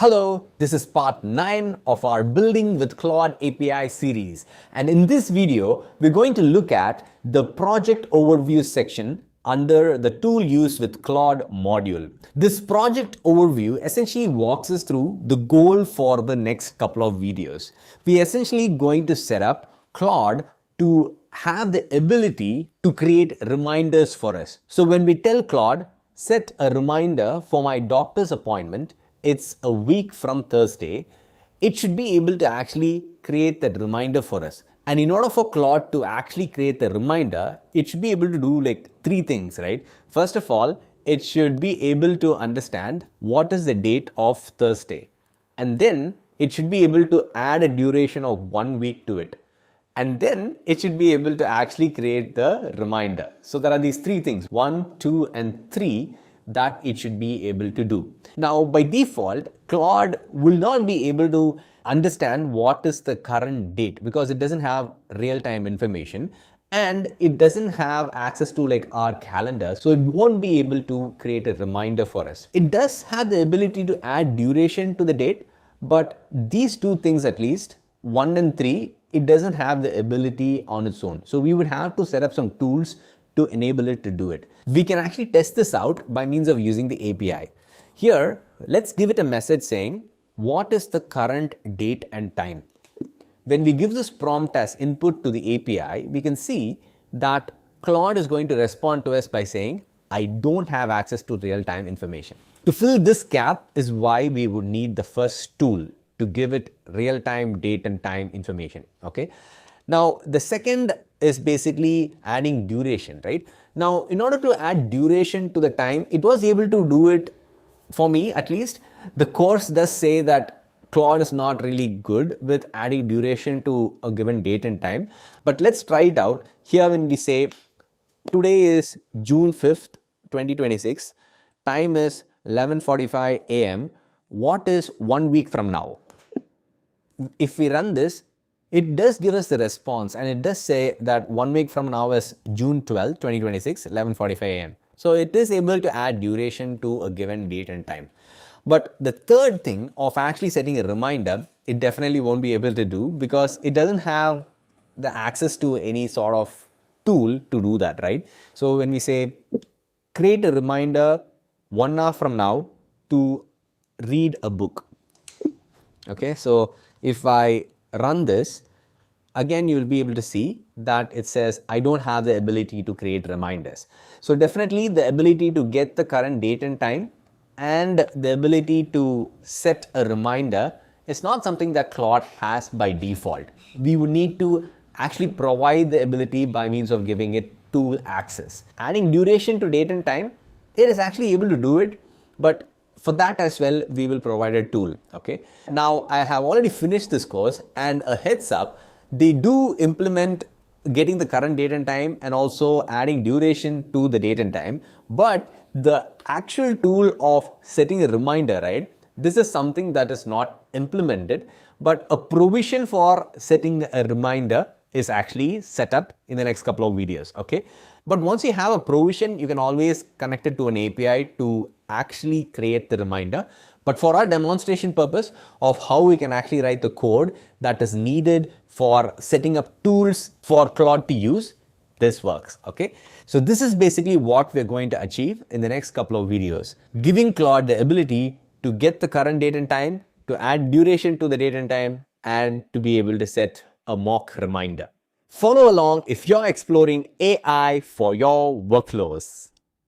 Hello, this is part 9 of our Building with Claude API series, and in this video we're going to look at the project overview section under the tool used with Claude module. This project overview essentially walks us through the goal for the next couple of videos. We're essentially going to set up Claude to have the ability to create reminders for us. So when we tell Claude, set a reminder for my doctor's appointment, it's a week from Thursday, it should be able to actually create that reminder for us. And in order for Claude to actually create the reminder, it should be able to do like 3 things, right? First of all, it should be able to understand what is the date of Thursday. And then it should be able to add a duration of 1 week to it. And then it should be able to actually create the reminder. So there are these 3 things, 1, 2, and 3, that it should be able to do. Now, by default, Claude will not be able to understand what is the current date because it doesn't have real-time information and it doesn't have access to like our calendar, so it won't be able to create a reminder for us. It does have the ability to add duration to the date, but these 2 things, at least 1 and 3, it doesn't have the ability on its own. So we would have to set up some tools to enable it to do it. We can actually test this out by means of using the API. Here, let's give it a message saying, what is the current date and time? When we give this prompt as input to the API, we can see that Claude is going to respond to us by saying, I don't have access to real-time information. To fill this gap is why we would need the first tool to give it real-time date and time information, okay? Now, the second is basically adding duration, right? Now, in order to add duration to the time, it was able to do it for me at least. The course does say that Claude is not really good with adding duration to a given date and time, but let's try it out. Here when we say, today is June 5th, 2026, time is 11:45 a.m. What is 1 week from now? If we run this, it does give us the response and it does say that 1 week from now is June 12, 2026, 11:45 a.m. So it is able to add duration to a given date and time. But the third thing of actually setting a reminder, it definitely won't be able to do because it doesn't have the access to any sort of tool to do that, right? So when we say create a reminder 1 hour from now to read a book. Okay, so if I run this, again you will be able to see that it says I don't have the ability to create reminders. So definitely the ability to get the current date and time and the ability to set a reminder is not something that Claude has by default. We would need to actually provide the ability by means of giving it tool access. Adding duration to date and time, it is actually able to do it, but for that as well, we will provide a tool, okay? Now, I have already finished this course and a heads up, they do implement getting the current date and time and also adding duration to the date and time, but the actual tool of setting a reminder, right? This is something that is not implemented, but a provision for setting a reminder is actually set up in the next couple of videos, okay? But once you have a provision, you can always connect it to an API to actually create the reminder. But for our demonstration purpose of how we can actually write the code that is needed for setting up tools for Claude to use, this works, okay? So this is basically what we're going to achieve in the next couple of videos, giving Claude the ability to get the current date and time, to add duration to the date and time, and to be able to set a mock reminder. Follow along if you're exploring AI for your workflows.